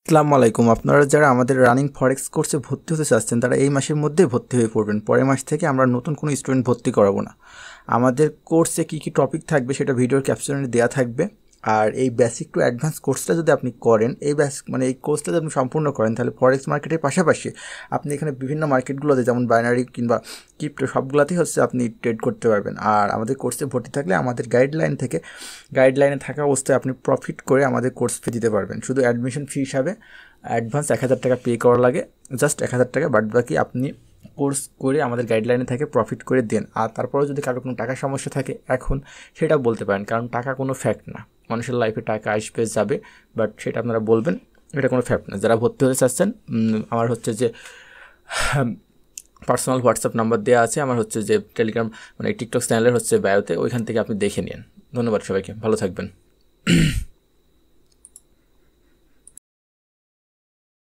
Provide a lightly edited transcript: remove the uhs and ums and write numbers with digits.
আসসালামু আলাইকুম। আপনারা যারা আমাদের রানিং ফরেক্স কোর্সে ভর্তি হতে চাচ্ছেন তারা এই মাসের মধ্যেই ভর্তি হয়ে পড়বেন। পরের মাস থেকে আমরা নতুন কোনো স্টুডেন্ট ভর্তি করাবো না। আমাদের কোর্সে কী কী টপিক থাকবে সেটা ভিডিওর ক্যাপশনে দেওয়া থাকবে। আর এই বেসিক টু অ্যাডভান্স কোর্সটা যদি আপনি করেন, এই কোর্সটা যদি আপনি সম্পূর্ণ করেন, তাহলে ফরেক্স মার্কেটের পাশাপাশি আপনি এখানে বিভিন্ন মার্কেটগুলোতে যেমন বাইনারি কিংবা ক্রিপ্টো সবগুলোতেই আপনি ট্রেড করতে পারবেন। আর আমাদের কোর্সে ভর্তি থাকলে আমাদের গাইডলাইনে থাকা অবস্থায় আপনি প্রফিট করে আমাদের কোর্স ফি দিতে পারবেন। শুধু অ্যাডমিশন ফি হিসাবে অ্যাডভান্স 1000 টাকা পে করা লাগে, জাস্ট 1000 টাকা। বাদ বাকি আপনি কোর্স করে আমাদের গাইডলাইনে থাকে প্রফিট করে দেন। আর তারপরেও যদি কারো কোনো টাকার সমস্যা থাকে এখন সেটা বলতে পারেন, কারণ টাকা কোনো ফ্যাক্ট না। মানুষের লাইফে টাকা আসবে যাবে, বাট সেটা আপনারা বলবেন, এটা কোনো ফ্যাক্ট না। যারা ভর্তি হতে চাচ্ছেন, আমার যে পার্সোনাল হোয়াটসঅ্যাপ নাম্বার দেওয়া আছে, আমার যে টেলিগ্রাম টিকটক চ্যানেলের বায়োতে, ওইখান থেকে আপনি দেখে নিন। ধন্যবাদ সবাইকে, ভালো থাকবেন।